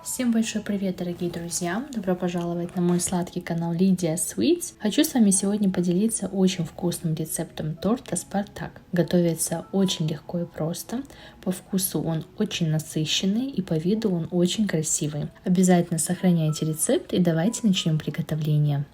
Всем большой привет, дорогие друзья! Добро пожаловать на мой сладкий канал Lydia Sweets. Хочу с вами сегодня поделиться очень вкусным рецептом торта Спартак. Готовится очень легко и просто. По вкусу он очень насыщенный и по виду он очень красивый. Обязательно сохраняйте рецепт и давайте начнем приготовление.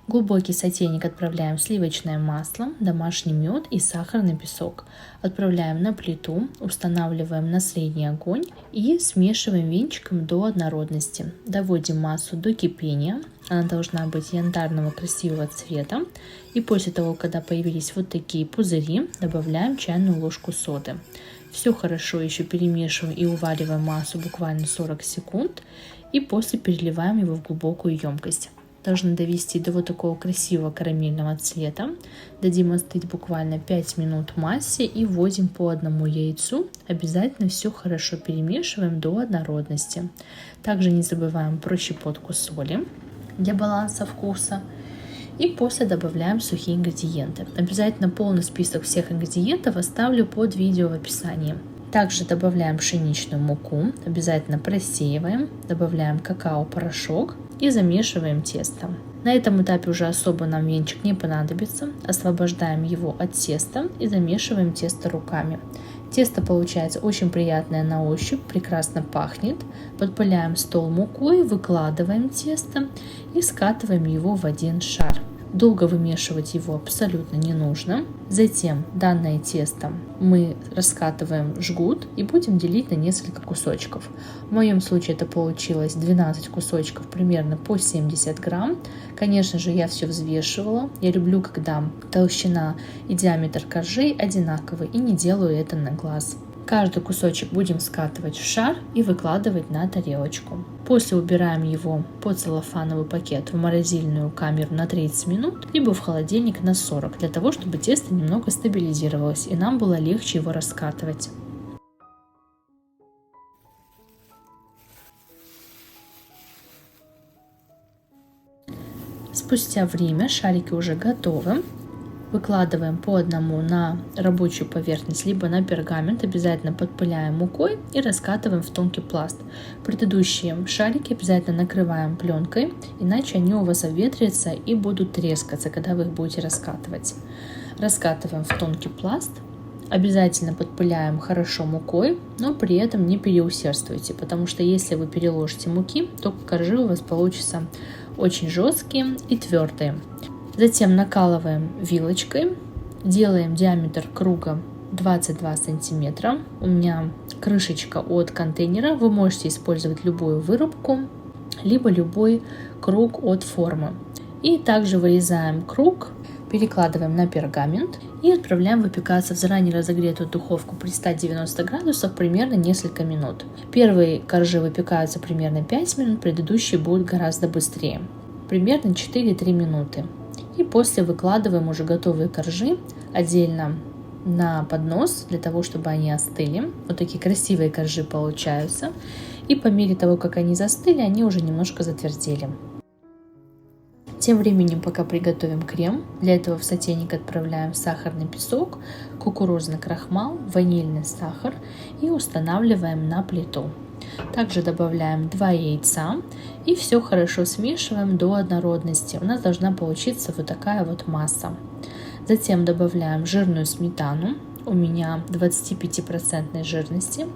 В глубокий сотейник отправляем сливочное масло, домашний мед и сахарный песок. Отправляем на плиту, устанавливаем на средний огонь и смешиваем венчиком до однородности. Доводим массу до кипения. Она должна быть янтарного красивого цвета. И после того, когда появились вот такие пузыри, добавляем чайную ложку соды. Все хорошо еще перемешиваем и увариваем массу буквально 40 секунд. И после переливаем его в глубокую емкость. Должны довести до вот такого красивого карамельного цвета. Дадим остыть буквально 5 минут массе и вводим по одному яйцу. Обязательно все хорошо перемешиваем до однородности. Также не забываем про щепотку соли для баланса вкуса. И после добавляем сухие ингредиенты. Обязательно полный список всех ингредиентов оставлю под видео в описании. Также добавляем пшеничную муку, обязательно просеиваем, добавляем какао-порошок и замешиваем тесто. На этом этапе уже особо нам венчик не понадобится. Освобождаем его от теста и замешиваем тесто руками. Тесто получается очень приятное на ощупь, прекрасно пахнет. Подпыляем стол мукой, выкладываем тесто и скатываем его в один шар. Долго вымешивать его абсолютно не нужно. Затем данное тесто мы раскатываем в жгут и будем делить на несколько кусочков. В моем случае это получилось 12 кусочков, примерно по 70 грамм. Конечно же, я все взвешивала. Я люблю, когда толщина и диаметр коржей одинаковые, и не делаю это на глаз. Каждый кусочек будем скатывать в шар и выкладывать на тарелочку. После убираем его под целлофановый пакет в морозильную камеру на 30 минут, либо в холодильник на 40, для того, чтобы тесто немного стабилизировалось и нам было легче его раскатывать. Спустя время шарики уже готовы. Выкладываем по одному на рабочую поверхность, либо на пергамент. Обязательно подпыляем мукой и раскатываем в тонкий пласт. Предыдущие шарики обязательно накрываем пленкой, иначе они у вас обветрятся и будут трескаться, когда вы их будете раскатывать. Раскатываем в тонкий пласт. Обязательно подпыляем хорошо мукой, но при этом не переусердствуйте, потому что если вы переложите муки, то коржи у вас получатся очень жесткие и твердые. Затем накалываем вилочкой, делаем диаметр круга 22 сантиметра. У меня крышечка от контейнера, вы можете использовать любую вырубку, либо любой круг от формы. И также вырезаем круг, перекладываем на пергамент и отправляем выпекаться в заранее разогретую духовку при 190 градусов примерно несколько минут. Первые коржи выпекаются примерно 5 минут, предыдущие будут гораздо быстрее, примерно 4-3 минуты. И после выкладываем уже готовые коржи отдельно на поднос, для того, чтобы они остыли. Вот такие красивые коржи получаются. И по мере того, как они застыли, они уже немножко затвердели. Тем временем, пока приготовим крем, для этого в сотейник отправляем сахарный песок, кукурузный крахмал, ванильный сахар и устанавливаем на плиту. Также добавляем 2 яйца и все хорошо смешиваем до однородности. У нас должна получиться вот такая вот масса. Затем добавляем жирную сметану, у меня 25% жирности,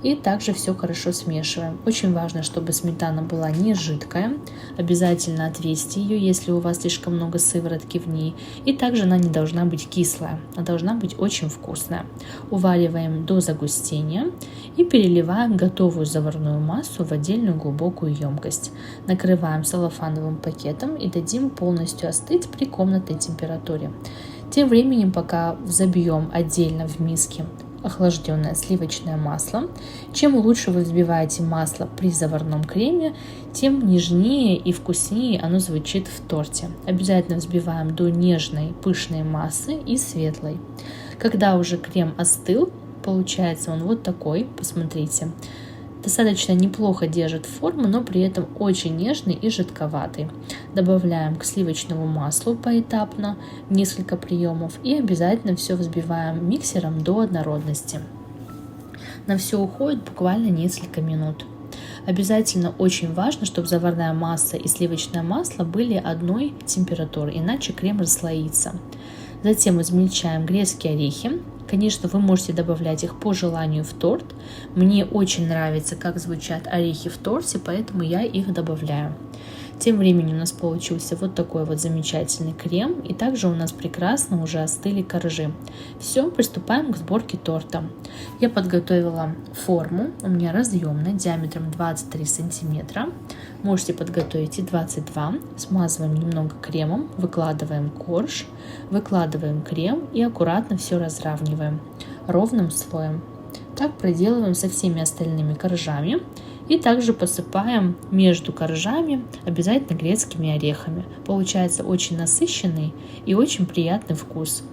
и также все хорошо смешиваем. Очень важно, чтобы сметана была не жидкая, обязательно отвесьте ее, если у вас слишком много сыворотки в ней, и также она не должна быть кислая, она должна быть очень вкусная. Увариваем до загустения и переливаем готовую заварную массу в отдельную глубокую емкость. Накрываем целлофановым пакетом и дадим полностью остыть при комнатной температуре. Тем временем, пока взобьем отдельно в миске охлажденное сливочное масло. Чем лучше вы взбиваете масло при заварном креме, тем нежнее и вкуснее оно звучит в торте. Обязательно взбиваем до нежной, пышной массы и светлой. Когда уже крем остыл, получается он вот такой, посмотрите. Достаточно неплохо держит форму, но при этом очень нежный и жидковатый. Добавляем к сливочному маслу поэтапно несколько приемов и обязательно все взбиваем миксером до однородности. На все уходит буквально несколько минут. Обязательно очень важно, чтобы заварная масса и сливочное масло были одной температуры, иначе крем расслоится. Затем измельчаем грецкие орехи. Конечно, вы можете добавлять их по желанию в торт. Мне очень нравится, как звучат орехи в торте, поэтому я их добавляю. Тем временем у нас получился вот такой вот замечательный крем, и также у нас прекрасно уже остыли коржи. Все, приступаем к сборке торта. Я подготовила форму, у меня разъемная, диаметром 23 сантиметра. Можете подготовить и 22. Смазываем немного кремом, выкладываем корж, выкладываем крем и аккуратно все разравниваем ровным слоем. Так проделываем со всеми остальными коржами. И также посыпаем между коржами обязательно грецкими орехами. Получается очень насыщенный и очень приятный вкус.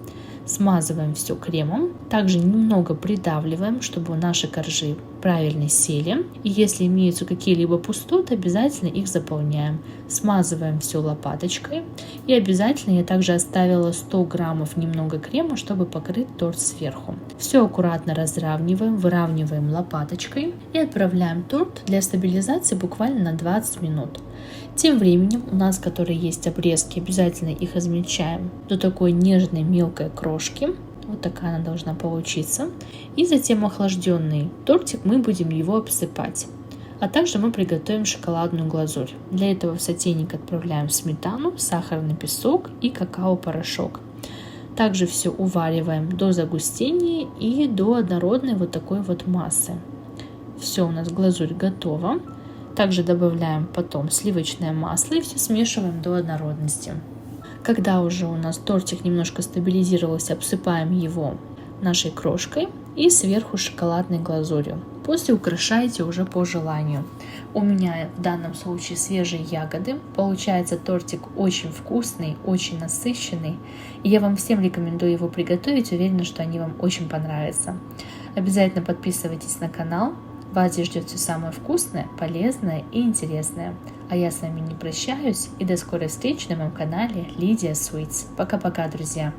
Смазываем все кремом, также немного придавливаем, чтобы наши коржи правильно сели. И если имеются какие-либо пустоты, обязательно их заполняем. Смазываем все лопаточкой. И обязательно я также оставила 100 граммов немного крема, чтобы покрыть торт сверху. Все аккуратно разравниваем, выравниваем лопаточкой и отправляем торт для стабилизации буквально на 20 минут. Тем временем у нас, которые есть обрезки, обязательно их измельчаем до такой нежной мелкой крошки. Вот такая она должна получиться. И затем охлажденный тортик мы будем его обсыпать. А также мы приготовим шоколадную глазурь. Для этого в сотейник отправляем сметану, сахарный песок и какао-порошок. Также все увариваем до загустения и до однородной вот такой вот массы. Все, у нас глазурь готова. Также добавляем потом сливочное масло и все смешиваем до однородности. Когда уже у нас тортик немножко стабилизировался, обсыпаем его нашей крошкой и сверху шоколадной глазурью. После украшаете уже по желанию. У меня в данном случае свежие ягоды. Получается тортик очень вкусный, очень насыщенный. И я вам всем рекомендую его приготовить. Уверена, что они вам очень понравятся. Обязательно подписывайтесь на канал. Вас здесь ждет все самое вкусное, полезное и интересное. А я с вами не прощаюсь и до скорой встречи на моем канале Lydia Sweets. Пока-пока, друзья!